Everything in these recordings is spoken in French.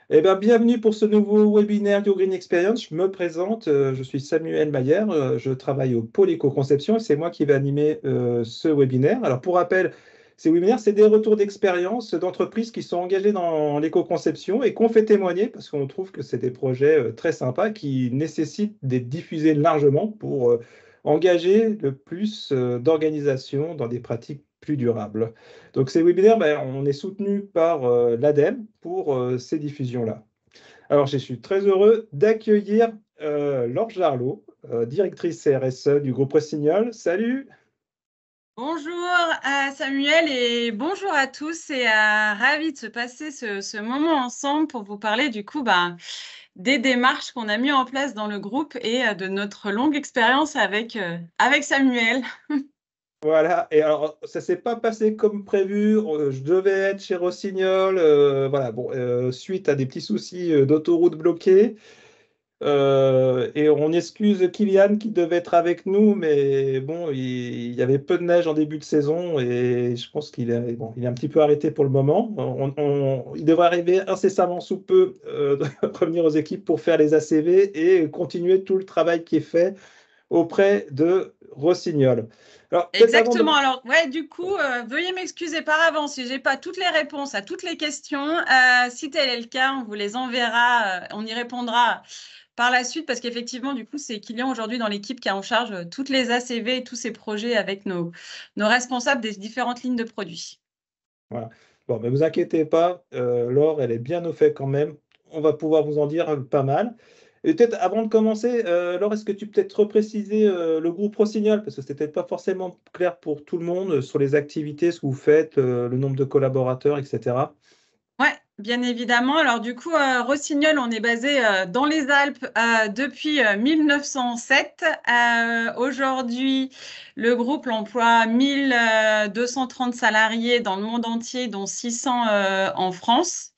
Eh bien, bienvenue pour ce nouveau webinaire YoGreen Experience. Je me présente, je suis Samuel Mayer, je travaille au pôle éco-conception et c'est moi qui vais animer ce webinaire. Alors, pour rappel, ces webinaires, c'est des retours d'expérience d'entreprises qui sont engagées dans l'éco-conception et qu'on fait témoigner parce qu'on trouve que c'est des projets très sympas qui nécessitent d'être diffusés largement pour engager le plus d'organisations dans des pratiques plus durables. Donc ces webinaires, on est soutenu par l'ADEME pour ces diffusions-là. Alors je suis très heureux d'accueillir Laure Jarlot, directrice CRSE du groupe Rossignol. Salut! Bonjour à Samuel et bonjour à tous et ravi de se passer ce moment ensemble pour vous parler du coup des démarches qu'on a mis en place dans le groupe et de notre longue expérience avec Samuel. Voilà, et alors ça s'est pas passé comme prévu, je devais être chez Rossignol, voilà, bon, suite à des petits soucis d'autoroute bloquée. Et on excuse Kylian qui devait être avec nous, mais bon, il y avait peu de neige en début de saison et je pense il est un petit peu arrêté pour le moment. Il devrait arriver incessamment sous peu, revenir aux équipes pour faire les ACV et continuer tout le travail qui est fait auprès de Rossignol. Alors, peut-être avant de... Exactement. Alors, ouais, du coup, veuillez m'excuser par avance si j'ai pas toutes les réponses à toutes les questions. Si tel est le cas, on vous les enverra, on y répondra par la suite parce qu'effectivement, du coup, c'est Kylian aujourd'hui dans l'équipe qui a en charge toutes les ACV et tous ces projets avec nos responsables des différentes lignes de produits. Voilà. Bon, mais vous inquiétez pas, Laure, elle est bien au fait quand même. On va pouvoir vous en dire pas mal. Et peut-être avant de commencer, Laure, est-ce que tu peux peut-être repréciser le groupe Rossignol, parce que c'était peut-être pas forcément clair pour tout le monde sur les activités, ce que vous faites, le nombre de collaborateurs, etc. Ouais, bien évidemment. Alors du coup, Rossignol, on est basé dans les Alpes depuis 1907. Aujourd'hui, le groupe emploie 1230 salariés dans le monde entier, dont 600 en France.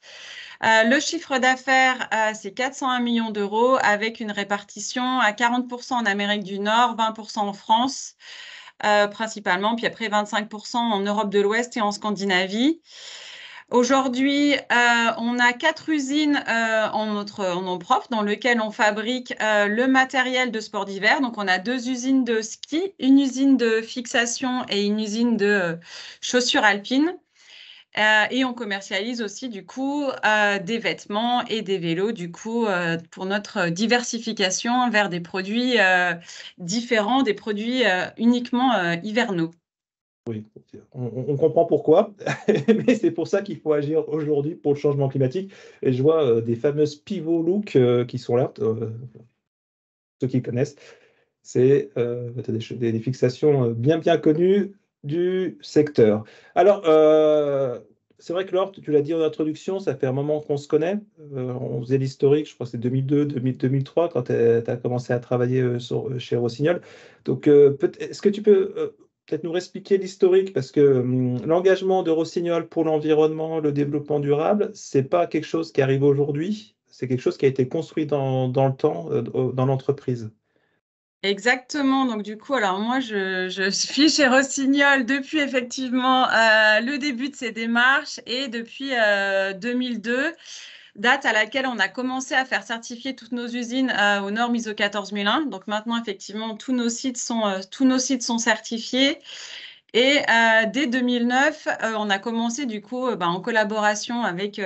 Le chiffre d'affaires, c'est 401 millions d'euros avec une répartition à 40% en Amérique du Nord, 20% en France principalement, puis après 25% en Europe de l'Ouest et en Scandinavie. Aujourd'hui, on a 4 usines en nom propre dans lesquelles on fabrique le matériel de sport d'hiver. Donc, on a 2 usines de ski, une usine de fixation et une usine de chaussures alpines. Et on commercialise aussi du coup des vêtements et des vélos du coup pour notre diversification vers des produits différents, des produits uniquement hivernaux. Oui, on comprend pourquoi, mais c'est pour ça qu'il faut agir aujourd'hui pour le changement climatique. Et je vois des fameuses pivot look qui sont là, ceux qui connaissent. C'est des fixations bien connues du secteur. Alors, c'est vrai que Laure, tu l'as dit en introduction, ça fait un moment qu'on se connaît. On faisait l'historique, je crois que c'est 2002, 2003, quand tu as commencé à travailler chez Rossignol. Donc, est-ce que tu peux peut-être nous expliquer l'historique? Parce que l'engagement de Rossignol pour l'environnement, le développement durable, c'est pas quelque chose qui arrive aujourd'hui, c'est quelque chose qui a été construit dans le temps, dans l'entreprise. Exactement. Donc du coup, alors moi, je suis chez Rossignol depuis effectivement le début de ces démarches et depuis 2002, date à laquelle on a commencé à faire certifier toutes nos usines aux normes ISO 14001. Donc maintenant, effectivement, tous nos sites sont certifiés. Et dès 2009, on a commencé du coup en collaboration avec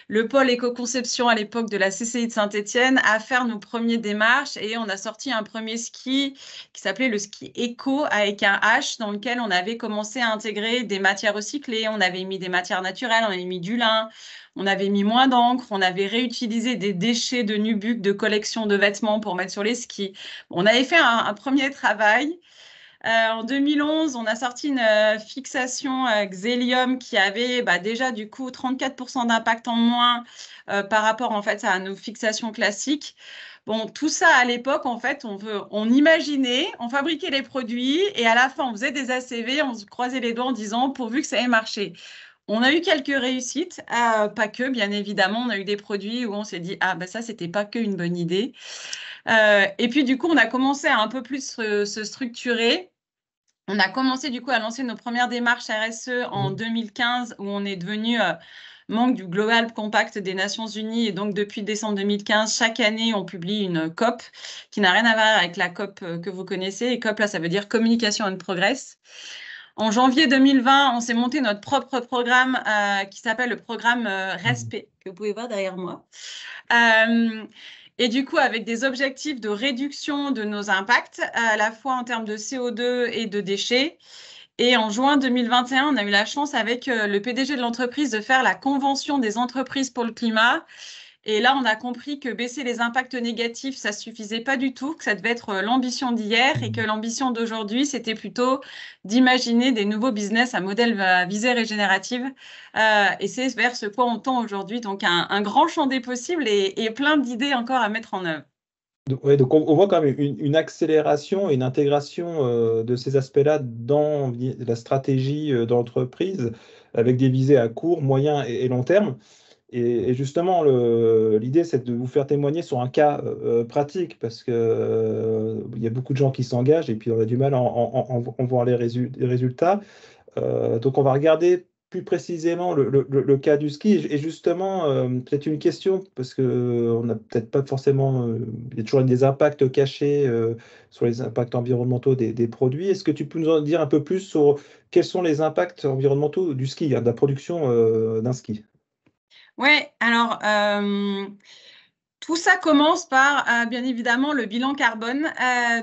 le pôle éco-conception à l'époque de la CCI de Saint-Étienne à faire nos premières démarches et on a sorti un premier ski qui s'appelait le ski éco avec un H dans lequel on avait commencé à intégrer des matières recyclées, on avait mis des matières naturelles, on avait mis du lin, on avait mis moins d'encre, on avait réutilisé des déchets de nubuck de collection de vêtements pour mettre sur les skis. On avait fait un premier travail. En 2011, on a sorti une fixation Xelium qui avait déjà du coup 34% d'impact en moins par rapport en fait à nos fixations classiques. Bon, tout ça, à l'époque, en fait, on imaginait, on fabriquait les produits et à la fin, on faisait des ACV, on se croisait les doigts en disant pourvu que ça ait marché. On a eu quelques réussites, pas que, bien évidemment. On a eu des produits où on s'est dit, ah, ben ça, c'était pas que une bonne idée. Et puis, du coup, on a commencé à un peu plus se structurer. On a commencé, du coup, à lancer nos premières démarches RSE en 2015, où on est devenu membre du Global Compact des Nations Unies. Et donc, depuis décembre 2015, chaque année, on publie une COP qui n'a rien à voir avec la COP que vous connaissez. Et COP, là, ça veut dire Communication and Progress. En janvier 2020, on s'est monté notre propre programme qui s'appelle le programme Respect, que vous pouvez voir derrière moi. Et du coup, avec des objectifs de réduction de nos impacts, à la fois en termes de CO2 et de déchets. Et en juin 2021, on a eu la chance avec le PDG de l'entreprise de faire la convention des entreprises pour le climat. Et là, on a compris que baisser les impacts négatifs, ça suffisait pas du tout, que ça devait être l'ambition d'hier et que l'ambition d'aujourd'hui, c'était plutôt d'imaginer des nouveaux business à modèle visée régénérative. Et c'est vers ce quoi on tend aujourd'hui. Donc, un grand champ des possibles et plein d'idées encore à mettre en œuvre. Donc on voit quand même une accélération et une intégration de ces aspects-là dans la stratégie d'entreprise avec des visées à court, moyen et long terme. Et justement, l'idée, c'est de vous faire témoigner sur un cas pratique parce que il y a beaucoup de gens qui s'engagent et puis on a du mal à en voir les résultats. Donc, on va regarder plus précisément le cas du ski. Et justement, peut-être une question, parce qu'on n'a peut-être pas forcément. Il y a toujours des impacts cachés sur les impacts environnementaux des produits. Est-ce que tu peux nous en dire un peu plus sur quels sont les impacts environnementaux du ski, de la production d'un ski? Oui, alors tout ça commence par, bien évidemment, le bilan carbone.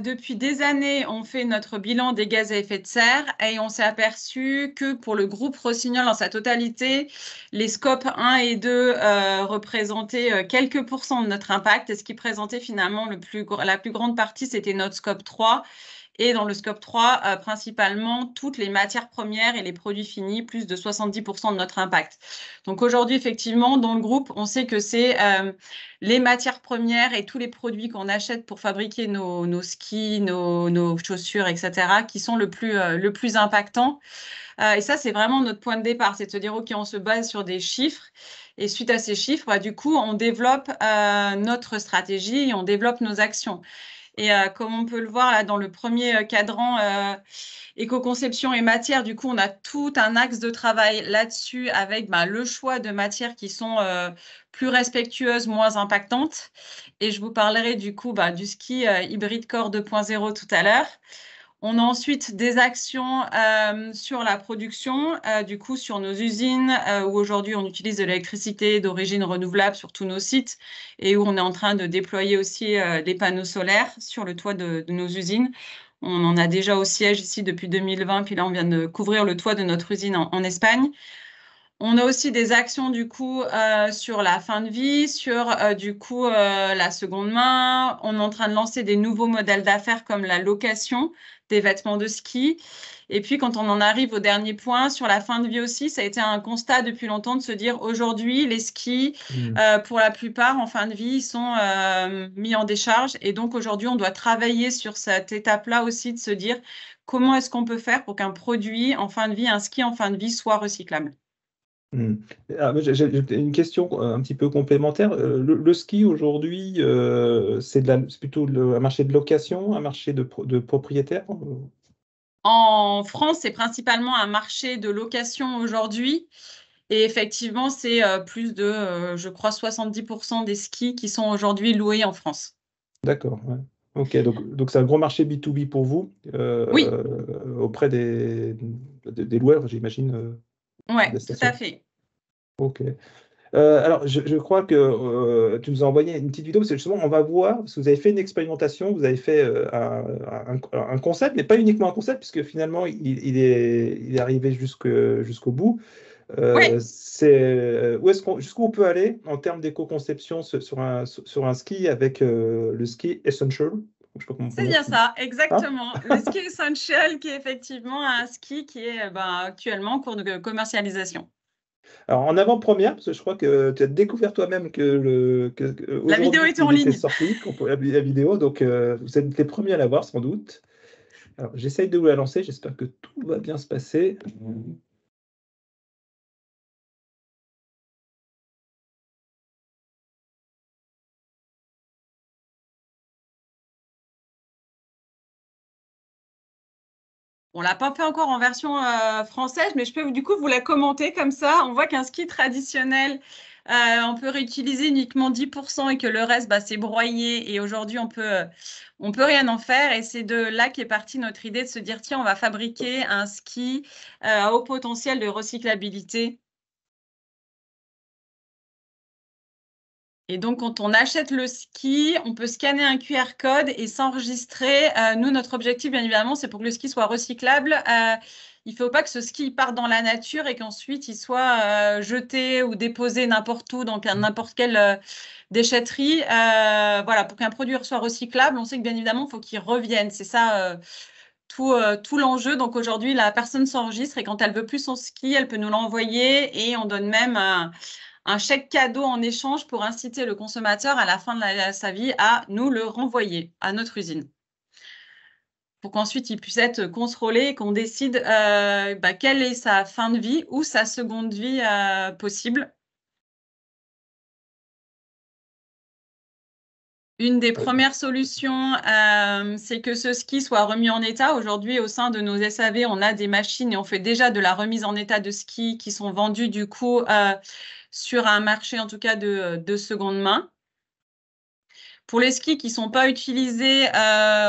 Depuis des années, on fait notre bilan des gaz à effet de serre et on s'est aperçu que pour le groupe Rossignol dans sa totalité, les scopes 1 et 2 représentaient quelques pourcents de notre impact et ce qui présentait finalement la plus grande partie, c'était notre scope 3. Et dans le scope 3, principalement, toutes les matières premières et les produits finis, plus de 70% de notre impact. Donc aujourd'hui, effectivement, dans le groupe, on sait que c'est les matières premières et tous les produits qu'on achète pour fabriquer nos skis, nos chaussures, etc., qui sont le plus impactant. Et ça, c'est vraiment notre point de départ, c'est de se dire, OK, on se base sur des chiffres. Et suite à ces chiffres, bah, du coup, on développe notre stratégie et on développe nos actions. Et comme on peut le voir là, dans le premier cadran éco-conception et matière, du coup, on a tout un axe de travail là-dessus avec le choix de matières qui sont plus respectueuses, moins impactantes. Et je vous parlerai du coup du ski Hybrid Core 2.0 tout à l'heure. On a ensuite des actions sur la production, du coup sur nos usines, où aujourd'hui on utilise de l'électricité d'origine renouvelable sur tous nos sites et où on est en train de déployer aussi des panneaux solaires sur le toit de nos usines. On en a déjà au siège ici depuis 2020, puis là on vient de couvrir le toit de notre usine en Espagne. On a aussi des actions du coup sur la fin de vie, sur du coup la seconde main. On est en train de lancer des nouveaux modèles d'affaires comme la location des vêtements de ski. Et puis quand on en arrive au dernier point, sur la fin de vie aussi, ça a été un constat depuis longtemps de se dire aujourd'hui, les skis, pour la plupart, en fin de vie, ils sont mis en décharge. Et donc aujourd'hui, on doit travailler sur cette étape-là aussi de se dire comment est-ce qu'on peut faire pour qu'un produit en fin de vie, un ski en fin de vie soit recyclable. J'ai une question un petit peu complémentaire. Le ski aujourd'hui, c'est plutôt un marché de location, un marché de propriétaires? En France, c'est principalement un marché de location aujourd'hui. Et effectivement, c'est plus de, je crois, 70% des skis qui sont aujourd'hui loués en France. D'accord. Ouais. Ok, donc c'est un gros marché B2B pour vous, Oui, auprès des loueurs, j'imagine. ouais, Des tout à stations. fait. Ok. Alors, je crois que tu nous as envoyé une petite vidéo, parce que justement, on va voir, parce que vous avez fait une expérimentation, vous avez fait un concept, mais pas uniquement un concept, puisque finalement, il est arrivé jusqu'au bout. Oui, Jusqu'où on peut aller en termes d'éco-conception sur un ski avec le ski Essential? Je sais pas comment on c'est bien prononce. ça, Hein. exactement. Le ski essential qui est effectivement un ski qui est actuellement en cours de commercialisation. Alors, en avant-première, parce que je crois que tu as découvert toi-même La vidéo aujourd'hui était en il était ligne. sorti, la vidéo, donc vous êtes les premiers à la voir sans doute. Alors, j'essaye de vous la lancer, j'espère que tout va bien se passer. On l'a pas fait encore en version française, mais je peux du coup vous la commenter comme ça. On voit qu'un ski traditionnel, on peut réutiliser uniquement 10% et que le reste, bah, c'est broyé. Et aujourd'hui, on peut rien en faire. Et c'est de là qu'est partie notre idée de se dire, tiens, on va fabriquer un ski à haut potentiel de recyclabilité. Et donc, quand on achète le ski, on peut scanner un QR code et s'enregistrer. Nous, notre objectif, bien évidemment, c'est pour que le ski soit recyclable. Il ne faut pas que ce ski parte dans la nature et qu'ensuite il soit jeté ou déposé n'importe où, donc à n'importe quelle déchetterie. Voilà, pour qu'un produit soit recyclable, on sait que bien évidemment, il faut qu'il revienne. C'est ça tout l'enjeu. Donc aujourd'hui, la personne s'enregistre et quand elle veut plus son ski, elle peut nous l'envoyer et on donne même un chèque cadeau en échange pour inciter le consommateur à la fin de sa vie à nous le renvoyer à notre usine. Pour qu'ensuite il puisse être contrôlé et qu'on décide quelle est sa fin de vie ou sa seconde vie possible. Une des premières solutions, c'est que ce ski soit remis en état. Aujourd'hui, au sein de nos SAV, on a des machines et on fait déjà de la remise en état de ski qui sont vendues du coup sur un marché en tout cas de seconde main. Pour les skis qui ne sont pas utilisés,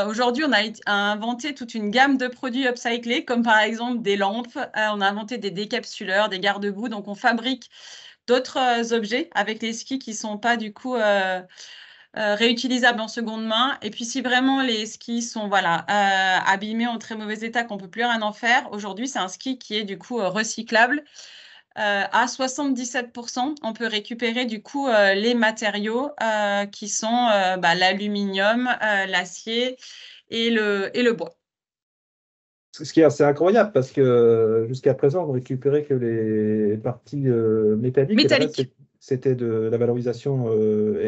aujourd'hui, on a inventé toute une gamme de produits upcyclés, comme par exemple des lampes. On a inventé des décapsuleurs, des garde-boue. Donc, on fabrique d'autres objets avec les skis qui ne sont pas du coup réutilisables en seconde main. Et puis, si vraiment les skis sont abîmés en très mauvais état, qu'on ne peut plus rien en faire, aujourd'hui, c'est un ski qui est du coup recyclable. À 77%, on peut récupérer du coup les matériaux qui sont l'aluminium, l'acier et le bois. Ce qui est assez incroyable parce que jusqu'à présent, on ne récupérait que les parties métalliques et le reste, Métallique, c'était de la valorisation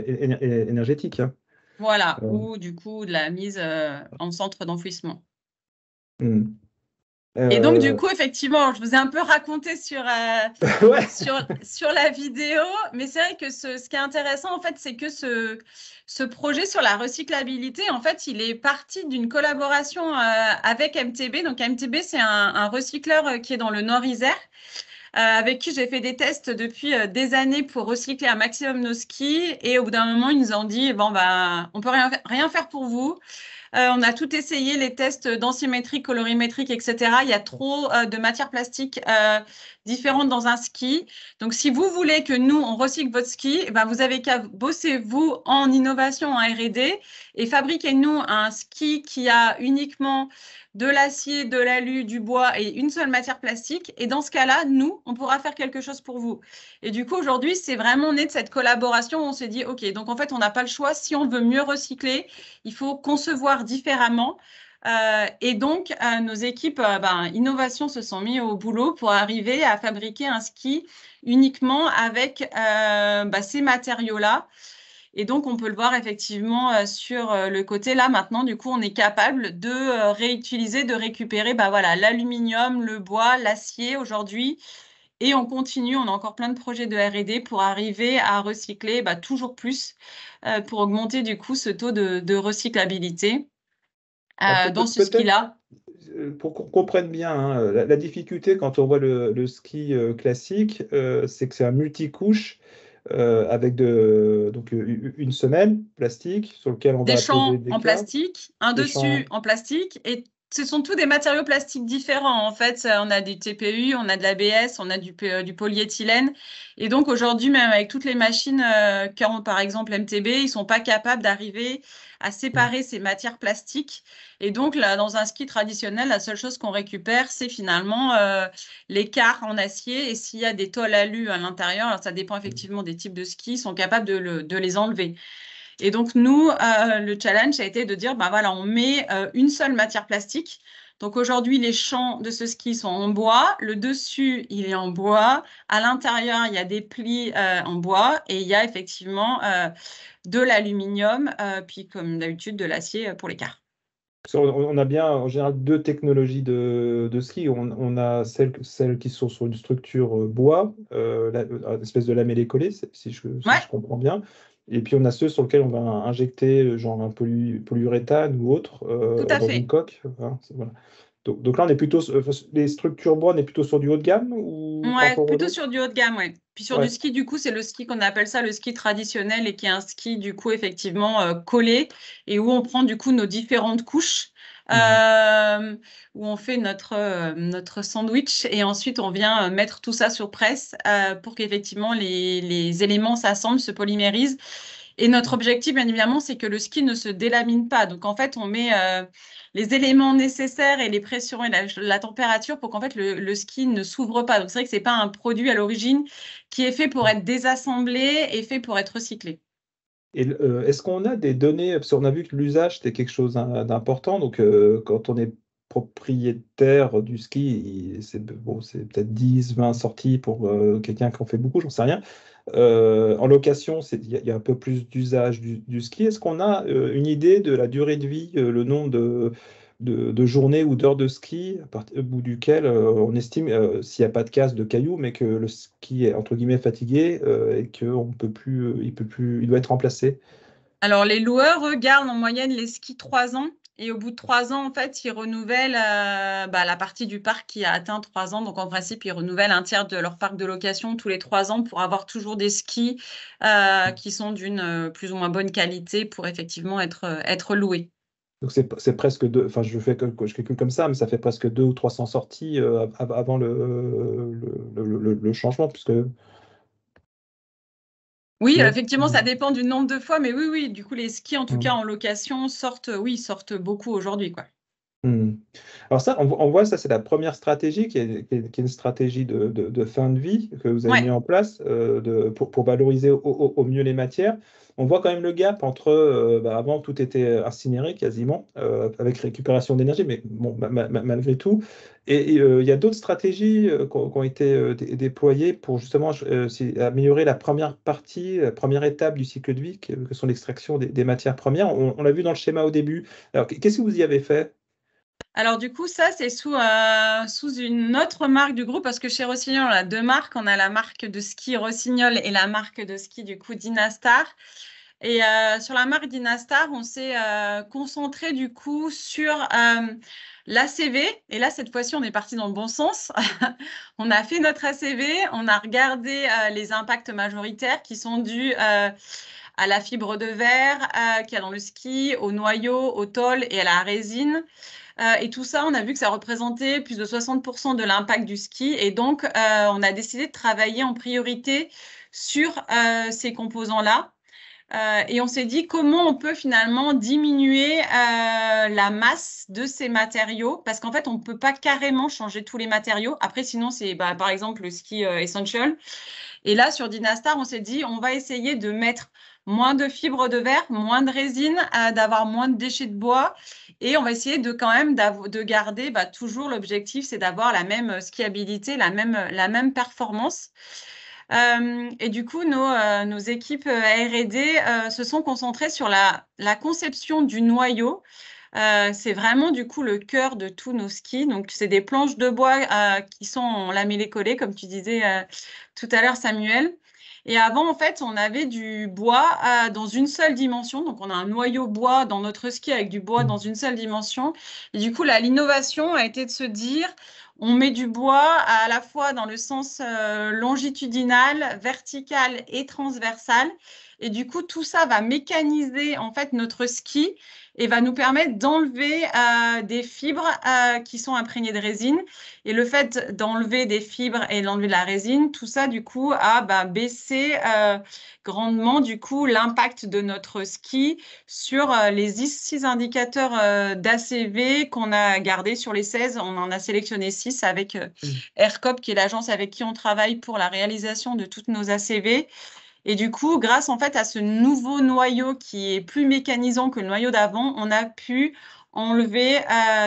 énergétique. Hein. voilà, ou du coup de la mise en centre d'enfouissement. Hmm. Et donc, du coup, effectivement, je vous ai un peu raconté sur la vidéo, mais c'est vrai que ce qui est intéressant, en fait, c'est que ce projet sur la recyclabilité, en fait, il est parti d'une collaboration avec MTB. Donc, MTB, c'est un recycleur qui est dans le Nord-Isère, avec qui j'ai fait des tests depuis des années pour recycler un maximum nos skis. Et au bout d'un moment, ils nous ont dit, bon, bah, on peut rien faire pour vous. On a tout essayé, les tests densimétriques, colorimétriques, etc. Il y a trop de matières plastiques différentes dans un ski. Donc, si vous voulez que nous, on recycle votre ski, eh ben, vous avez qu'à bosser, vous, en innovation, en R&D, et fabriquez-nous un ski qui a uniquement de l'acier, de l'alu, du bois et une seule matière plastique. Et dans ce cas-là, nous, on pourra faire quelque chose pour vous. Et du coup, aujourd'hui, c'est vraiment né de cette collaboration où on s'est dit, OK, donc en fait, on n'a pas le choix. Si on veut mieux recycler, il faut concevoir différemment. Et donc, nos équipes innovation se sont mis au boulot pour arriver à fabriquer un ski uniquement avec ces matériaux-là. Et donc, on peut le voir effectivement sur le côté. Là, maintenant, du coup, on est capable de réutiliser, de récupérer l'aluminium, le bois, l'acier aujourd'hui. Et on continue, on a encore plein de projets de R&D pour arriver à recycler toujours plus, pour augmenter du coup ce taux de recyclabilité dans ce ski-là. Pour qu'on comprenne bien, hein, la difficulté quand on voit le ski classique, c'est que c'est un multicouche avec donc, une semelle plastique sur lequel on Des va poser champs des en câbles, plastique, un des dessus champs. en plastique, et ce sont tous des matériaux plastiques différents. En fait, on a du TPU, on a de l'ABS, on a du polyéthylène. Et donc aujourd'hui, même avec toutes les machines, comme par exemple MTB, ils ne sont pas capables d'arriver à séparer ces matières plastiques. Et donc là, dans un ski traditionnel, la seule chose qu'on récupère, c'est finalement les quarts en acier. Et s'il y a des tôles alu à l'intérieur, alors ça dépend effectivement des types de skis, ils sont capables de les enlever. Et donc, nous, le challenge a été de dire, on met une seule matière plastique. Donc aujourd'hui, les champs de ce ski sont en bois. Le dessus, il est en bois. À l'intérieur, il y a des plis en bois et il y a effectivement de l'aluminium, puis comme d'habitude, de l'acier pour l'écart. On a bien en général deux technologies de ski. On a celles qui sont sur une structure bois, une espèce de lamellé collé, si Ouais, je comprends bien. Et puis on a ceux sur lesquels on va injecter genre un polyuréthane ou autre tout à dans une fait. coque. Voilà, voilà. Donc là, on est plutôt les structures bois, on est plutôt sur du haut de gamme ou par Ouais, rapport aux plutôt autres? sur du haut de gamme, ouais. Puis sur du Ouais. ski, du coup, c'est le ski qu'on appelle ça le ski traditionnel et qui est un ski, du coup, effectivement collé et où on prend, du coup, nos différentes couches, Mhm. où on fait notre sandwich et ensuite on vient mettre tout ça sur presse pour qu'effectivement les éléments s'assemblent, se polymérisent. Et notre objectif, bien évidemment, c'est que le ski ne se délamine pas. Donc, en fait, on met les éléments nécessaires et les pressions et la température pour qu'en fait, le ski ne s'ouvre pas. Donc, c'est vrai que ce n'est pas un produit à l'origine qui est fait pour être désassemblé et fait pour être recyclé. Et est-ce qu'on a des données, parce qu'on a vu que l'usage c'était quelque chose d'important, donc quand on est propriétaire du ski, c'est bon, c'est peut-être 10, 20 sorties pour quelqu'un qui en fait beaucoup, j'en sais rien. En location, il y a un peu plus d'usage du ski. Est-ce qu'on a une idée de la durée de vie, le nombre de journées ou d'heures de ski, au bout duquel on estime, s'il n'y a pas de casse de cailloux, mais que le ski est entre guillemets fatigué et qu'on peut plus, peut plus, il doit être remplacé? Alors, les loueurs, eux, gardent en moyenne les skis 3 ans. Et au bout de 3 ans, en fait, ils renouvellent la partie du parc qui a atteint 3 ans. Donc, en principe, ils renouvellent un tiers de leur parc de location tous les 3 ans pour avoir toujours des skis qui sont d'une plus ou moins bonne qualité pour effectivement être loués. Donc c'est presque deux, enfin je calcule comme ça, mais ça fait presque 200 ou 300 sorties avant le changement, puisque Oui, non? effectivement, ça dépend du nombre de fois, mais oui, oui, du coup, les skis, en tout cas Mm. en location, sortent beaucoup aujourd'hui, quoi. Hmm. Alors ça, on voit ça, c'est la première stratégie qui est une stratégie de fin de vie que vous avez mis Ouais. en place pour valoriser au mieux les matières. On voit quand même le gap entre, avant tout était incinéré quasiment, avec récupération d'énergie, mais bon, malgré tout. Et il y a d'autres stratégies qui ont été déployées pour justement améliorer la première partie, la première étape du cycle de vie, que sont l'extraction des matières premières. On l'a vu dans le schéma au début. Alors, qu'est-ce que vous y avez fait? Alors, du coup, ça, c'est sous une autre marque du groupe, parce que chez Rossignol, on a deux marques. On a la marque de ski Rossignol et la marque de ski, du coup, Dynastar. Et sur la marque Dynastar, on s'est concentré, du coup, sur l'ACV. Et là, cette fois-ci, on est parti dans le bon sens. On a fait notre ACV, on a regardé les impacts majoritaires qui sont dus à la fibre de verre qu'il y a dans le ski, au noyau, au tôle et à la résine. Et tout ça, on a vu que ça représentait plus de 60% de l'impact du ski. Et donc, on a décidé de travailler en priorité sur ces composants-là. Et on s'est dit comment on peut finalement diminuer la masse de ces matériaux, parce qu'en fait, on ne peut pas carrément changer tous les matériaux. Après, sinon, c'est par exemple le ski Essential. Et là, sur Dynastar, on s'est dit, on va essayer de mettre moins de fibres de verre, moins de résine, d'avoir moins de déchets de bois. Et on va essayer de quand même de garder toujours l'objectif, c'est d'avoir la même skiabilité, la même performance. Et du coup, nos équipes R&D se sont concentrées sur la conception du noyau. C'est vraiment du coup le cœur de tous nos skis. Donc, c'est des planches de bois qui sont en lamellé-collé, comme tu disais tout à l'heure, Samuel. Et avant, en fait, on avait du bois dans une seule dimension. Donc, on a un noyau bois dans notre ski avec du bois dans une seule dimension. Et du coup, l'innovation a été de se dire, on met du bois à la fois dans le sens longitudinal, vertical et transversal. Et du coup, tout ça va mécaniser en fait notre ski et va nous permettre d'enlever des fibres qui sont imprégnées de résine. Et le fait d'enlever des fibres et d'enlever de la résine, tout ça, du coup, a baissé grandement, du coup, l'impact de notre ski sur les 6 indicateurs d'ACV qu'on a gardés sur les 16. On en a sélectionné 6 avec AirCop, qui est l'agence avec qui on travaille pour la réalisation de toutes nos ACV. Et du coup, grâce en fait à ce nouveau noyau qui est plus mécanisant que le noyau d'avant, on a pu enlever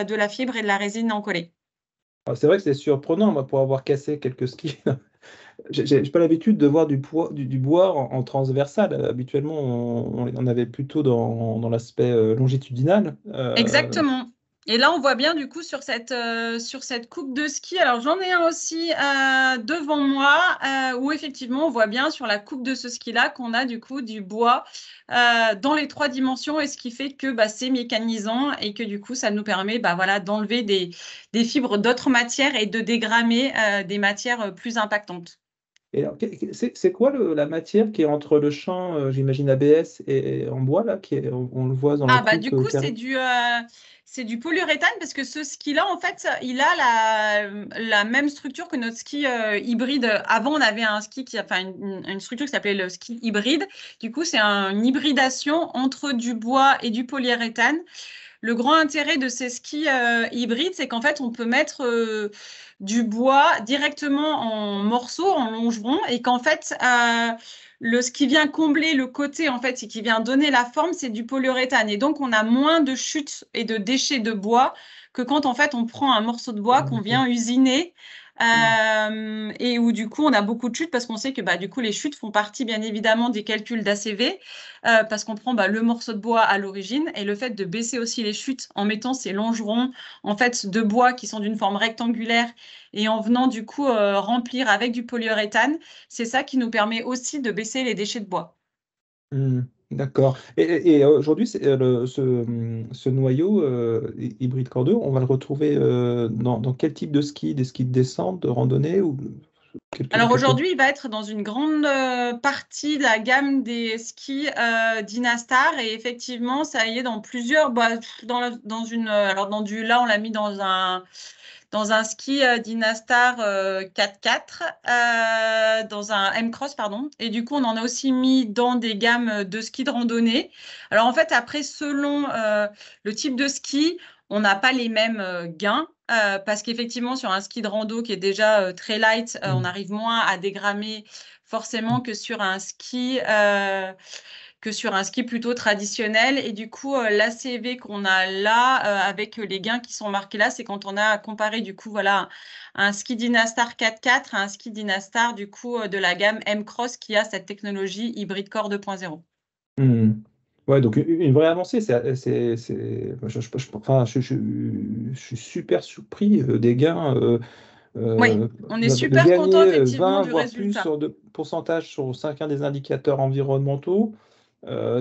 de la fibre et de la résine encollée. C'est vrai que c'est surprenant, moi, pour avoir cassé quelques skis. J'ai pas l'habitude de voir du bois en transversal. Habituellement, on avait plutôt dans l'aspect longitudinal. Exactement. Et là, on voit bien du coup sur cette coupe de ski. Alors, j'en ai un aussi devant moi où effectivement, on voit bien sur la coupe de ce ski-là qu'on a du coup du bois dans les 3 dimensions et ce qui fait que c'est mécanisant et que du coup, ça nous permet voilà, d'enlever des fibres d'autres matières et de dégrammer des matières plus impactantes. Et alors, c'est quoi la matière qui est entre le champ, j'imagine ABS et en bois là, on le voit dans la Ah bah coupe du coup carrée. c'est du polyuréthane parce que ce ski-là en fait il a la même structure que notre ski hybride. Avant on avait un ski une structure qui s'appelait le ski hybride. Du coup c'est une hybridation entre du bois et du polyuréthane. Le grand intérêt de ces skis hybrides, c'est qu'en fait, on peut mettre du bois directement en morceaux, en longerons, et qu'en fait, ce qui vient combler le côté, en fait, et qui vient donner la forme, c'est du polyuréthane. Et donc, on a moins de chutes et de déchets de bois que quand, en fait, on prend un morceau de bois Ah, qu'on d'accord. vient usiner. Et où du coup on a beaucoup de chutes parce qu'on sait que du coup les chutes font partie bien évidemment des calculs d'ACV parce qu'on prend le morceau de bois à l'origine et le fait de baisser aussi les chutes en mettant ces longerons en fait de bois qui sont d'une forme rectangulaire et en venant du coup remplir avec du polyuréthane, c'est ça qui nous permet aussi de baisser les déchets de bois. D'accord. Et aujourd'hui, ce noyau hybride Core 2, on va le retrouver dans quel type de ski? Des skis de descente, de randonnée ou Alors quelques... aujourd'hui, il va être dans une grande partie de la gamme des skis Dynastar et effectivement, ça y est dans plusieurs, dans une, alors là on l'a mis dans un ski Dynastar 4x4, dans un M-Cross, pardon. Et du coup, on en a aussi mis dans des gammes de ski de randonnée. Alors en fait, après, selon le type de ski, on n'a pas les mêmes gains. Parce qu'effectivement, sur un ski de rando qui est déjà très light, on Mm. arrive moins à dégrammer forcément que sur un ski plutôt traditionnel. Et du coup, l'ACV qu'on a là, avec les gains qui sont marqués là, c'est quand on a comparé du coup, voilà, un ski Dynastar 4x4 à un ski Dynastar du coup de la gamme M-Cross qui a cette technologie hybride core 2.0. Mm. Ouais, donc une vraie avancée. Enfin, je suis super surpris des gains. Oui, on est De super content gagner effectivement 20, du voire plus résultat. de pourcentage sur chacun des indicateurs environnementaux,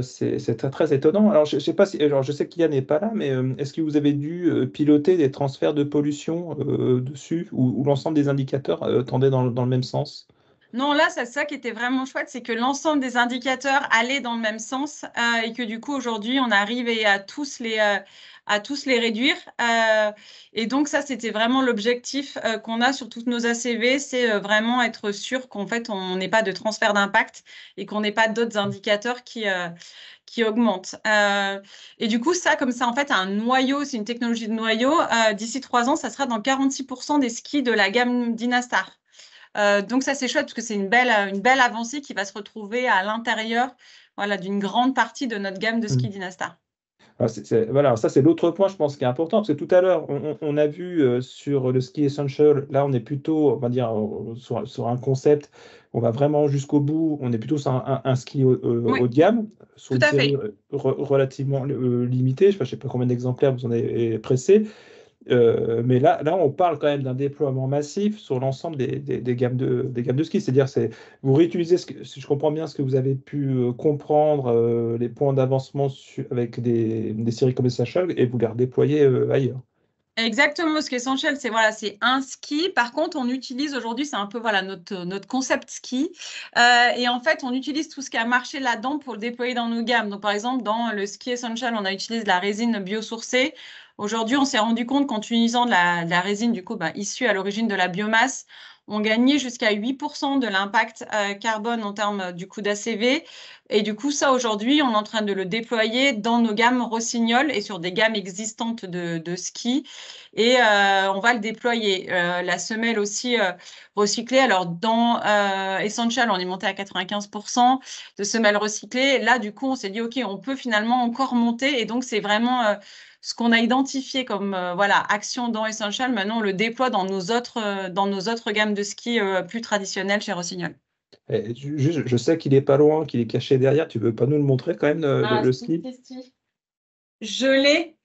c'est très, très étonnant. Alors, je sais pas si, alors, je sais qu'Yann n'est pas là, mais est-ce que vous avez dû piloter des transferts de pollution dessus ou l'ensemble des indicateurs tendaient dans le même sens? Non, là, c'est ça qui était vraiment chouette, c'est que l'ensemble des indicateurs allaient dans le même sens et que du coup, aujourd'hui, on arrive à tous les réduire. Et donc, ça, c'était vraiment l'objectif qu'on a sur toutes nos ACV, c'est vraiment être sûr qu'en fait, on n'ait pas de transfert d'impact et qu'on n'ait pas d'autres indicateurs qui augmentent. Et du coup, ça, comme ça, en fait, un noyau, c'est une technologie de noyau. D'ici 3 ans, ça sera dans 46% des skis de la gamme Dynastar. Donc ça c'est chouette parce que c'est une belle avancée qui va se retrouver à l'intérieur voilà, d'une grande partie de notre gamme de ski Dynastar. Alors, voilà, ça c'est l'autre point, je pense, qui est important, parce que tout à l'heure, on a vu sur le Ski Essential, là on est plutôt, on va dire, sur un concept, on va vraiment jusqu'au bout, on est plutôt sur un ski Oui, haut de gamme, sur tout une à série fait. relativement limitée, je ne sais pas combien d'exemplaires vous en avez pressé, mais là, on parle quand même d'un déploiement massif sur l'ensemble des gammes de ski. C'est-à-dire, vous réutilisez, si je comprends bien, ce que vous avez pu comprendre, les points d'avancement avec des séries comme Essential, et vous les redéployez ailleurs. Exactement, ce qui est essentiel, c'est voilà, c'est un ski. Par contre, on utilise aujourd'hui, c'est un peu voilà notre concept ski. Et en fait, on utilise tout ce qui a marché là-dedans pour le déployer dans nos gammes. Donc, par exemple, dans le ski essential, on a utilisé de la résine biosourcée. Aujourd'hui, on s'est rendu compte qu'en utilisant de la résine du coup issue à l'origine de la biomasse, on gagnait jusqu'à 8% de l'impact carbone en termes du coup d'ACV. Et du coup, ça, aujourd'hui, on est en train de le déployer dans nos gammes Rossignol et sur des gammes existantes de ski. Et on va le déployer. La semelle aussi recyclée. Alors, dans Essential, on est monté à 95% de semelles recyclées. Là, du coup, on s'est dit, OK, on peut finalement encore monter. Et donc, c'est vraiment ce qu'on a identifié comme voilà, action dans Essential, maintenant on le déploie dans nos autres gammes de ski plus traditionnelles chez Rossignol. Je sais qu'il est pas loin, qu'il est caché derrière. Tu veux pas nous le montrer quand même, le ski? Si. Je l'ai.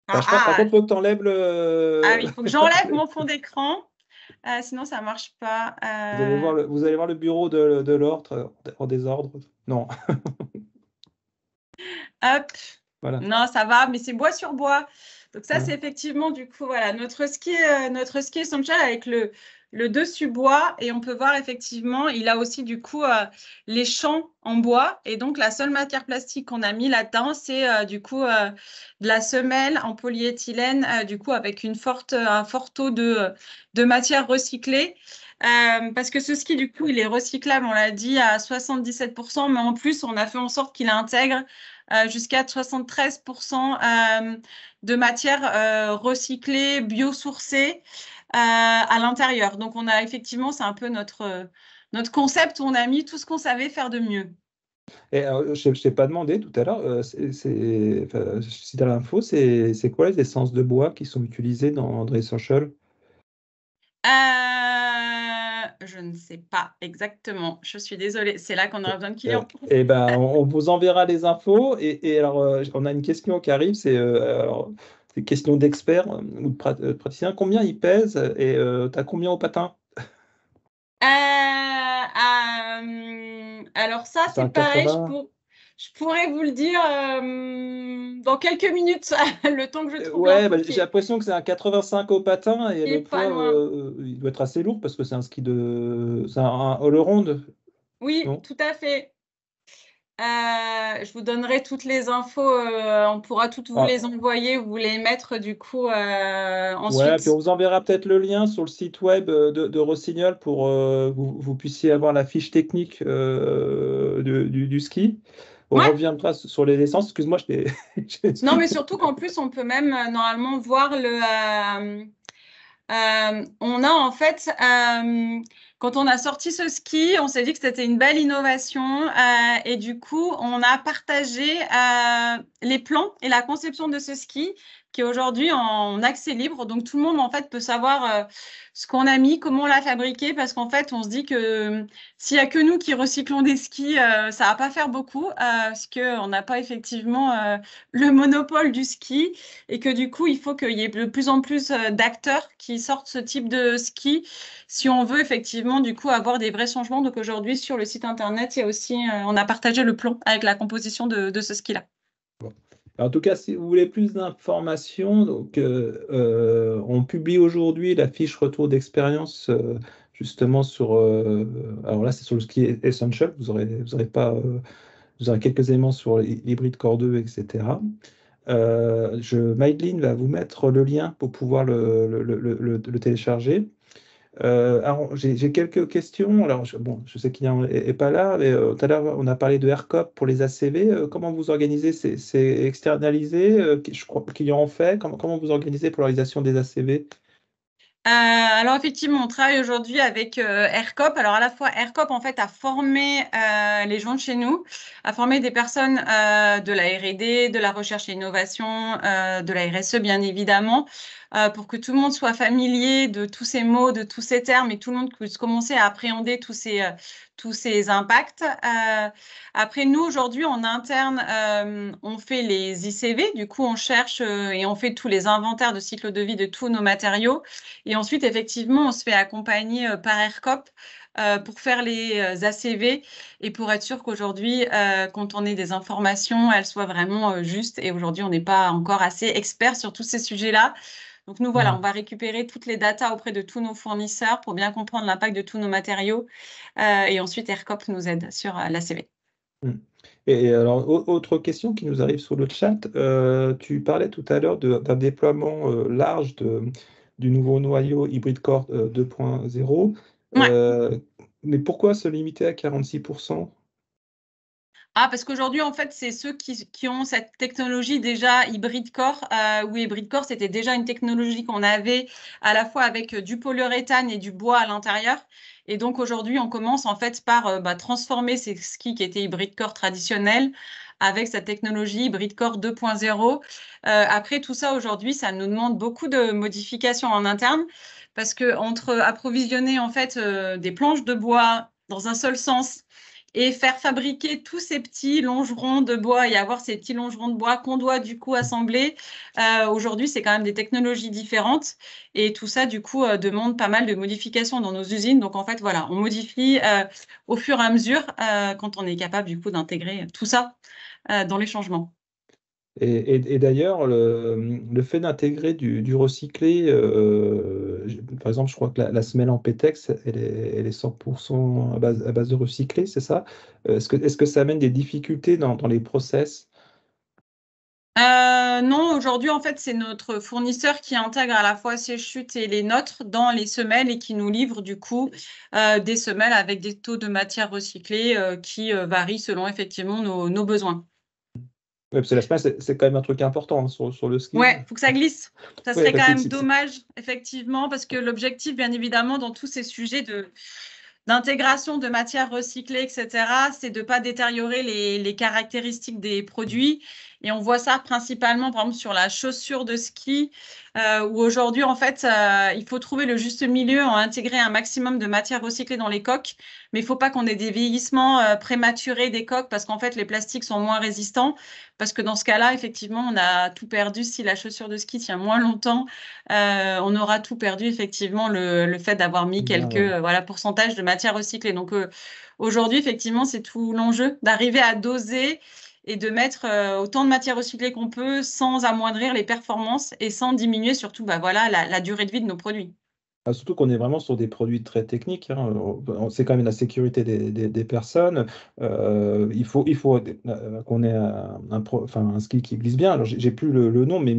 Par contre, faut que tu enlèves le. Il faut que j'enlève mon fond d'écran. Sinon, ça ne marche pas. Vous allez voir le bureau de l'ordre en désordre. Non. Hop. Voilà. Non, ça va, mais c'est bois sur bois. Donc ça, c'est effectivement, du coup, voilà, notre ski Essential avec le dessus bois. Et on peut voir, effectivement, il a aussi, du coup, les champs en bois. Et donc, la seule matière plastique qu'on a mis là-dedans, c'est, du coup, de la semelle en polyéthylène, du coup, avec un fort taux de matière recyclée. Parce que ce ski, du coup, il est recyclable, on l'a dit, à 77%, mais en plus, on a fait en sorte qu'il intègre jusqu'à 73% de matière recyclée, biosourcée à l'intérieur. Donc, on a effectivement, c'est un peu notre concept où on a mis tout ce qu'on savait faire de mieux. Et je ne t'ai pas demandé tout à l'heure, si tu as l'info, c'est quoi les essences de bois qui sont utilisées dans Essential? Je ne sais pas exactement. Je suis désolée. C'est là qu'on aura besoin de clients. Eh ben, on vous enverra les infos. Et alors, on a une question qui arrive. C'est une question d'expert ou de praticien. Combien il pèse et tu as combien au patin? Alors ça, C'est un c'est pareil. 80. Je pourrais vous le dire dans quelques minutes, le temps que je trouve Ouais, l'info. j'ai l'impression que c'est un 85 au patin et Il le est pas poids, loin. il doit être assez lourd parce que c'est un ski c'est un all-around, Oui, non? tout à fait. Je vous donnerai toutes les infos. On pourra toutes vous Ah, les envoyer, vous les mettre du coup ouais, puis on ensuite. vous enverra peut-être le lien sur le site web de Rossignol pour que vous puissiez avoir la fiche technique du ski. On Ouais. reviendra sur les essences. Excuse-moi, je t'ai. Non, mais surtout qu'en plus, on peut même normalement voir on a en fait, quand on a sorti ce ski, on s'est dit que c'était une belle innovation et du coup, on a partagé les plans et la conception de ce ski qui est aujourd'hui en accès libre. Donc, tout le monde en fait peut savoir ce qu'on a mis, comment on l'a fabriqué parce qu'en fait, on se dit que s'il n'y a que nous qui recyclons des skis, ça va pas faire beaucoup parce qu'on n'a pas effectivement le monopole du ski et que du coup, il faut qu'il y ait de plus en plus d'acteurs qui sortent ce type de ski si on veut effectivement du coup avoir des vrais changements. Donc aujourd'hui, sur le site internet, il y a aussi, on a partagé le plan avec la composition de ce ski-là. En tout cas, si vous voulez plus d'informations, donc, on publie aujourd'hui la fiche retour d'expérience justement sur. Alors là, c'est sur le ski Essential. Vous aurez quelques éléments sur l'hybride Core 2, etc. Madeline va vous mettre le lien pour pouvoir le télécharger. Alors, j'ai quelques questions. Alors, je sais qu'il n'est pas là, mais tout à l'heure, on a parlé de AirCop pour les ACV. Comment vous organisez? C'est externalisé? Je crois qu'ils en fait. Comment vous organisez pour l'organisation des ACV? Alors effectivement, on travaille aujourd'hui avec AirCop. Alors à la fois AirCop en fait a formé les gens de chez nous, a formé des personnes de la R&D, de la recherche et innovation, de la RSE bien évidemment, pour que tout le monde soit familier de tous ces mots, de tous ces termes et tout le monde puisse commencer à appréhender tous ces impacts. Après nous aujourd'hui en interne, on fait les ICV. Du coup on cherche et on fait tous les inventaires de cycle de vie de tous nos matériaux. Et ensuite, effectivement, on se fait accompagner par AirCop pour faire les ACV et pour être sûr qu'aujourd'hui, quand on ait des informations, elles soient vraiment justes. Et aujourd'hui, on n'est pas encore assez expert sur tous ces sujets-là. Donc nous, voilà, on va récupérer toutes les datas auprès de tous nos fournisseurs pour bien comprendre l'impact de tous nos matériaux. Et ensuite, AirCop nous aide sur l'ACV. Et alors, autre question qui nous arrive sur le chat. Tu parlais tout à l'heure d'un déploiement large du nouveau noyau Hybrid Core 2.0. Ouais. Mais pourquoi se limiter à 46%? Parce qu'aujourd'hui, en fait, c'est ceux qui ont cette technologie déjà Hybrid Core, où Hybrid Core, c'était déjà une technologie qu'on avait à la fois avec du polyuréthane et du bois à l'intérieur. Et donc, aujourd'hui, on commence en fait par transformer ces skis qui étaient Hybrid Core traditionnels avec sa technologie Bridcore 2.0. Après, tout ça, aujourd'hui, ça nous demande beaucoup de modifications en interne parce que entre approvisionner en fait des planches de bois dans un seul sens et faire fabriquer tous ces petits longerons de bois et avoir ces petits longerons de bois qu'on doit du coup assembler, aujourd'hui, c'est quand même des technologies différentes et tout ça, du coup, demande pas mal de modifications dans nos usines. Donc, en fait, voilà, on modifie au fur et à mesure quand on est capable du coup d'intégrer tout ça dans les changements. Et d'ailleurs, le fait d'intégrer du recyclé, par exemple, je crois que la semelle en PETEX, elle est 100% à base de recyclé, c'est ça? Est-ce que ça amène des difficultés dans les process? Non, aujourd'hui, en fait, c'est notre fournisseur qui intègre à la fois ces chutes et les nôtres dans les semelles et qui nous livre du coup des semelles avec des taux de matière recyclée qui varient selon effectivement nos besoins. Ouais, parce que la semelle, c'est quand même un truc important hein, sur le ski. Ouais, faut que ça glisse. Ça Ouais, serait parce quand que même dommage, effectivement, parce que l'objectif, bien évidemment, dans tous ces sujets d'intégration de matières recyclées, etc., c'est de ne pas détériorer les caractéristiques des produits. Et on voit ça principalement, par exemple, sur la chaussure de ski, où aujourd'hui, en fait, il faut trouver le juste milieu en intégrer un maximum de matières recyclées dans les coques. Mais il ne faut pas qu'on ait des vieillissements prématurés des coques, parce qu'en fait, les plastiques sont moins résistants. Parce que dans ce cas-là, effectivement, on a tout perdu. Si la chaussure de ski tient moins longtemps, on aura tout perdu, effectivement, le fait d'avoir mis Ah, quelques ouais. voilà, pourcentages de matière recyclée. Donc, aujourd'hui, effectivement, c'est tout l'enjeu d'arriver à doser et de mettre autant de matière recyclée qu'on peut sans amoindrir les performances et sans diminuer surtout bah, voilà, la durée de vie de nos produits. Ah, surtout qu'on est vraiment sur des produits très techniques. Hein. C'est quand même la sécurité des personnes. Il faut qu'on ait enfin, un ski qui glisse bien. Alors, j'ai plus le nom, mais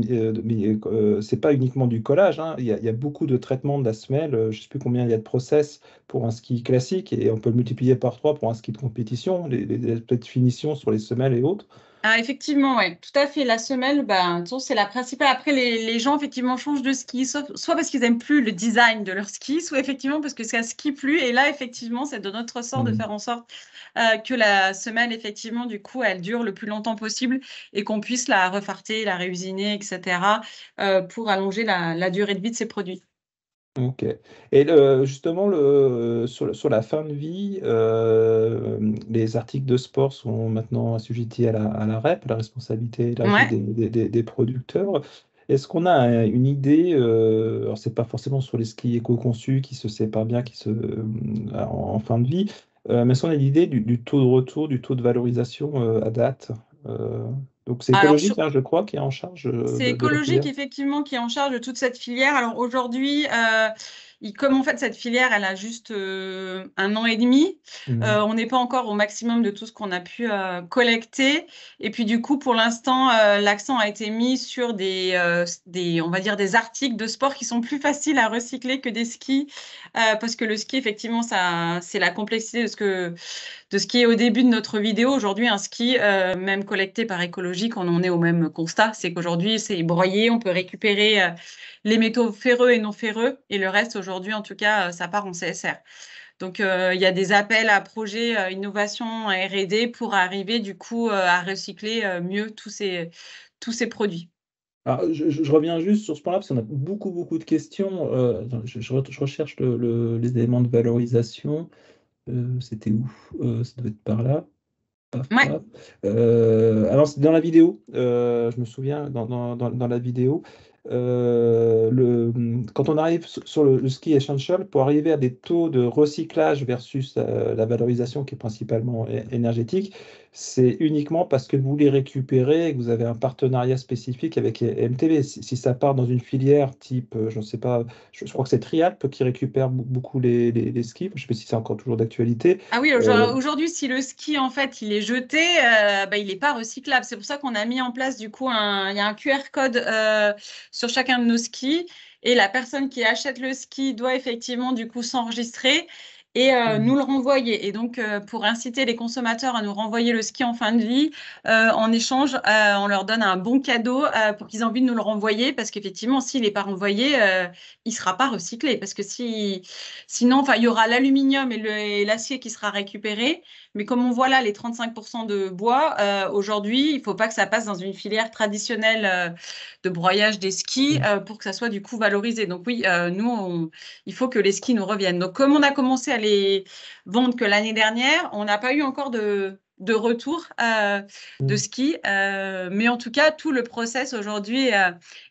c'est pas uniquement du collage. Hein. Il y a beaucoup de traitements de la semelle. Je sais plus combien il y a de process pour un ski classique et on peut le multiplier par 3 pour un ski de compétition. Les petites finitions sur les semelles et autres. Ah, effectivement, ouais, tout à fait. La semelle, ben, de toute façon, c'est la principale. Après, les gens, effectivement, changent de ski, soit parce qu'ils n'aiment plus le design de leur ski, soit effectivement parce que ça skie plus. Et là, effectivement, c'est de notre ressort de faire en sorte que la semelle, effectivement, du coup, elle dure le plus longtemps possible et qu'on puisse la refarter, la réusiner, etc., pour allonger la durée de vie de ces produits. Ok. Et justement, sur la fin de vie, les articles de sport sont maintenant assujettis à la REP, la responsabilité élargie Ouais. des producteurs. Est-ce qu'on a une idée, alors c'est pas forcément sur les skis éco-conçus qui se séparent bien, en fin de vie, mais est-ce qu'on a une idée du taux de retour, du taux de valorisation à date? Euh, donc c'est Alors, écologique, hein, je crois, qui est en charge c'est de la écologique, filière. effectivement, qui est en charge de toute cette filière. Alors aujourd'hui, comme en fait cette filière, elle a juste 1 an et demi, Mhm. on n'est pas encore au maximum de tout ce qu'on a pu collecter. Et puis du coup, pour l'instant, l'accent a été mis sur on va dire des articles de sport qui sont plus faciles à recycler que des skis, parce que le ski, effectivement, ça, c'est la complexité de ce qui est au début de notre vidéo. Aujourd'hui, un ski, même collecté par Écologique, on en est au même constat. C'est qu'aujourd'hui, c'est broyé, on peut récupérer les métaux ferreux et non ferreux. Et le reste, aujourd'hui, en tout cas, ça part en CSR. Donc, il y a des appels à projets innovation R&D pour arriver, du coup, à recycler mieux tous ces produits. Alors, je reviens juste sur ce point-là parce qu'on a beaucoup, beaucoup de questions. Attends, je recherche les éléments de valorisation. C'était où? Ça devait être par là. Paf, Ouais. paf. Alors, c'est dans la vidéo. Je me souviens, dans la vidéo. Quand on arrive sur le ski essential, pour arriver à des taux de recyclage versus la valorisation qui est principalement énergétique, c'est uniquement parce que vous les récupérez et que vous avez un partenariat spécifique avec MTV. Si ça part dans une filière type, je ne sais pas, je crois que c'est Trialp qui récupère beaucoup les skis. Je ne sais pas si c'est encore toujours d'actualité. Ah oui, Euh, aujourd'hui, si le ski, en fait, il est jeté, bah, il n'est pas recyclable. C'est pour ça qu'on a mis en place, du coup, il y a un QR code sur chacun de nos skis. Et la personne qui achète le ski doit effectivement, du coup, s'enregistrer et nous le renvoyer. Et donc, pour inciter les consommateurs à nous renvoyer le ski en fin de vie, en échange, on leur donne un bon cadeau pour qu'ils aient envie de nous le renvoyer. Parce qu'effectivement, s'il n'est pas renvoyé, il ne sera pas recyclé. Parce que sinon, enfin, il y aura l'aluminium et l'acier qui sera récupéré, Mais comme on voit là les 35% de bois, aujourd'hui, il ne faut pas que ça passe dans une filière traditionnelle de broyage des skis pour que ça soit du coup valorisé. Donc oui, nous, il faut que les skis nous reviennent. Donc comme on a commencé à les vendre que l'année dernière, on n'a pas eu encore de retour de ski. Mais en tout cas, tout le process aujourd'hui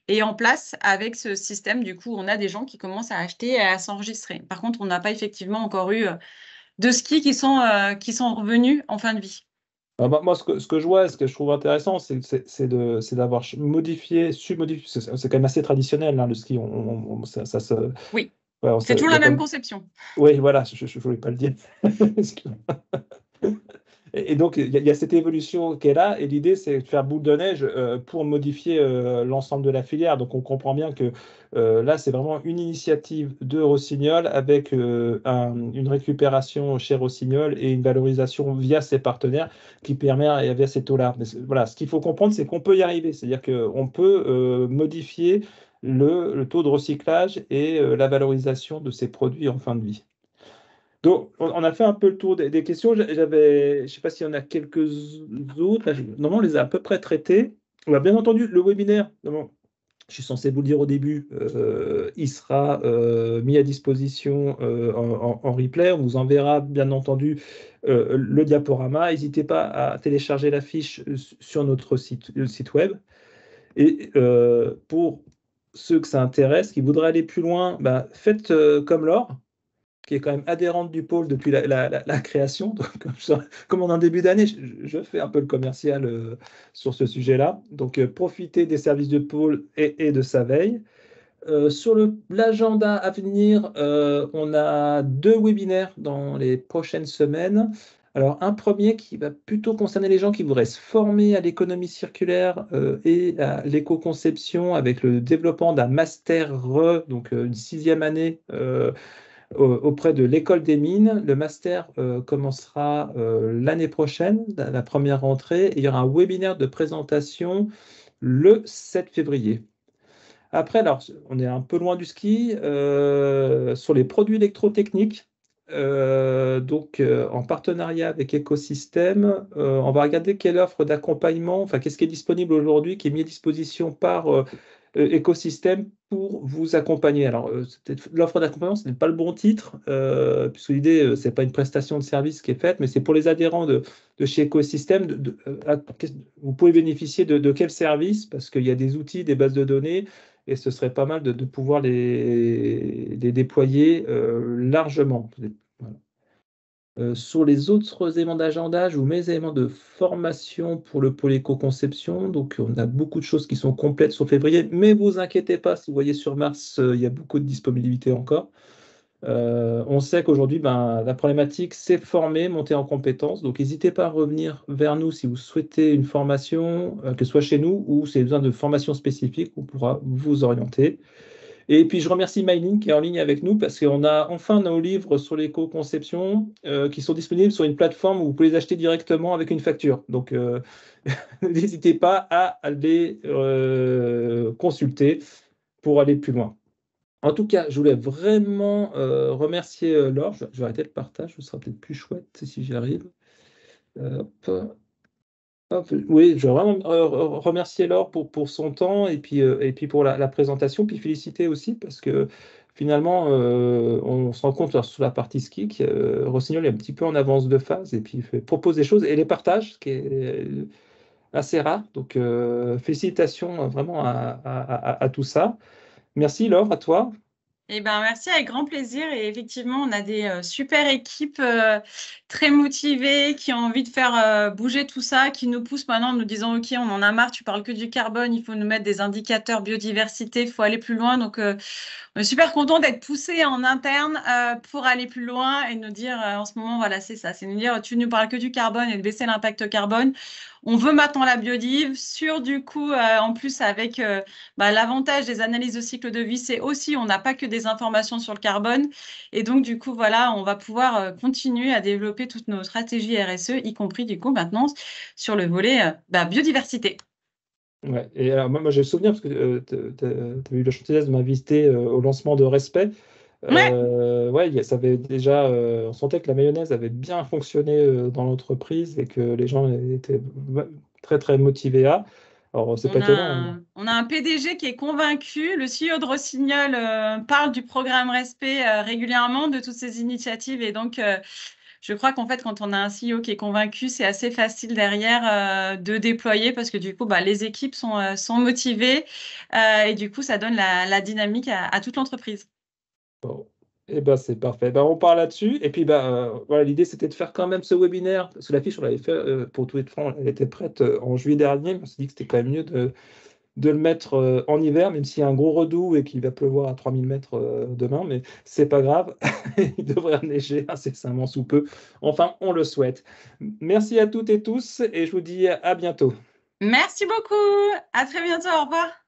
est en place avec ce système. Du coup, on a des gens qui commencent à acheter et à s'enregistrer. Par contre, on n'a pas effectivement encore eu de skis qui sont revenus en fin de vie. Moi, ce que je vois, ce que je trouve intéressant, c'est d'avoir modifié, submodifié. C'est quand même assez traditionnel, hein, le ski. Ça se, Oui, ouais, c'est toujours il y a la quand même même. conception. Oui, voilà, je ne voulais pas le dire. Et donc, il y a cette évolution qui est là, et l'idée, c'est de faire boule de neige pour modifier l'ensemble de la filière. Donc, on comprend bien que là, c'est vraiment une initiative de Rossignol avec une récupération chez Rossignol et une valorisation via ses partenaires qui permet, et via ces taux-là. Mais voilà, ce qu'il faut comprendre, c'est qu'on peut y arriver. C'est-à-dire qu'on peut modifier le taux de recyclage et la valorisation de ces produits en fin de vie. Donc, on a fait un peu le tour des questions. Je ne sais pas s'il y en a quelques autres. Là, normalement, on les a à peu près traitées. Bien entendu, le webinaire, je suis censé vous le dire au début, il sera mis à disposition en replay. On vous enverra, bien entendu, le diaporama. N'hésitez pas à télécharger la fiche sur notre site web. Et pour ceux que ça intéresse, qui voudraient aller plus loin, faites comme Laure, qui est quand même adhérente du pôle depuis la création. Donc, comme on est en début d'année, je fais un peu le commercial sur ce sujet-là. Donc, profitez des services du pôle et de sa veille. Sur l'agenda à venir, on a 2 webinaires dans les prochaines semaines. Alors, un premier qui va plutôt concerner les gens qui voudraient se former à l'économie circulaire et à l'éco-conception avec le développement d'un master donc une 6e année auprès de l'école des mines. Le master commencera l'année prochaine, la première rentrée, et il y aura un webinaire de présentation le 7 février. Après, alors, on est un peu loin du ski, sur les produits électrotechniques. Donc, en partenariat avec Écosystème, on va regarder quelle offre d'accompagnement, enfin, qu'est-ce qui est disponible aujourd'hui, qui est mis à disposition par Écosystème pour vous accompagner. Alors, l'offre d'accompagnement, ce n'est pas le bon titre, puisque l'idée, ce n'est pas une prestation de service qui est faite, mais c'est pour les adhérents de chez Écosystème. Vous pouvez bénéficier de quel service, parce qu'il y a des outils, des bases de données, et ce serait pas mal de pouvoir les déployer largement. Voilà. Sur les autres éléments d'agenda, je vous mets les éléments de formation pour le pôle éco-conception. Donc, on a beaucoup de choses qui sont complètes sur février, mais vous inquiétez pas, si vous voyez sur mars, il y a beaucoup de disponibilité encore. On sait qu'aujourd'hui, la problématique, c'est former, monter en compétences. Donc, n'hésitez pas à revenir vers nous si vous souhaitez une formation, que ce soit chez nous ou si vous avez besoin de formation spécifique, on pourra vous orienter. Et puis, je remercie Myline qui est en ligne avec nous parce qu'on a enfin nos livres sur l'éco-conception qui sont disponibles sur une plateforme où vous pouvez les acheter directement avec une facture. Donc, n'hésitez pas à les consulter pour aller plus loin. En tout cas, je voulais vraiment remercier Laure. Je vais arrêter le partage, ce sera peut-être plus chouette si j'y arrive. Hop. Oui, je veux vraiment remercier Laure pour son temps et puis pour la présentation, puis féliciter aussi parce que finalement, on se rend compte sur la partie ski que Rossignol est un petit peu en avance de phase et puis propose des choses et les partage, ce qui est assez rare. Donc, félicitations vraiment à tout ça. Merci Laure, à toi. Eh ben, merci, avec grand plaisir. Et effectivement, on a des super équipes très motivées qui ont envie de faire bouger tout ça, qui nous poussent maintenant en nous disant, OK, on en a marre, tu parles que du carbone, il faut nous mettre des indicateurs biodiversité, il faut aller plus loin. Donc, on est super content d'être poussés en interne pour aller plus loin et nous dire, en ce moment, voilà, c'est ça, c'est nous dire, tu ne parles que du carbone et de baisser l'impact carbone. On veut maintenant la biodive sur du coup, en plus avec l'avantage des analyses de cycle de vie, c'est aussi on n'a pas que des informations sur le carbone. Et donc du coup, voilà, on va pouvoir continuer à développer toutes nos stratégies RSE, y compris du coup maintenant sur le volet biodiversité. Ouais. Et alors, moi j'ai le souvenir, parce que tu as eu la gentillesse de m'inviter au lancement de Respect. Ouais. Ouais, ça avait déjà, on sentait que la mayonnaise avait bien fonctionné dans l'entreprise et que les gens étaient très très motivés à. Alors, c'est pas étonnant, hein. On a un PDG qui est convaincu. Le CEO de Rossignol parle du programme Respect régulièrement, de toutes ces initiatives. Et donc, je crois qu'en fait, quand on a un CEO qui est convaincu, c'est assez facile derrière de déployer parce que du coup, bah, les équipes sont motivées et du coup, ça donne la dynamique à toute l'entreprise. Bon. Eh ben, c'est parfait. Ben, on part là-dessus. Et puis, voilà, l'idée, c'était de faire quand même ce webinaire. Parce que la fiche, on l'avait fait, pour tout être franc, elle était prête en juillet dernier. Mais on s'est dit que c'était quand même mieux de le mettre en hiver, même s'il y a un gros redoux et qu'il va pleuvoir à 3000 mètres demain. Mais c'est pas grave. Il devrait neiger incessamment sous peu. Enfin, on le souhaite. Merci à toutes et tous. Et je vous dis à bientôt. Merci beaucoup. À très bientôt. Au revoir.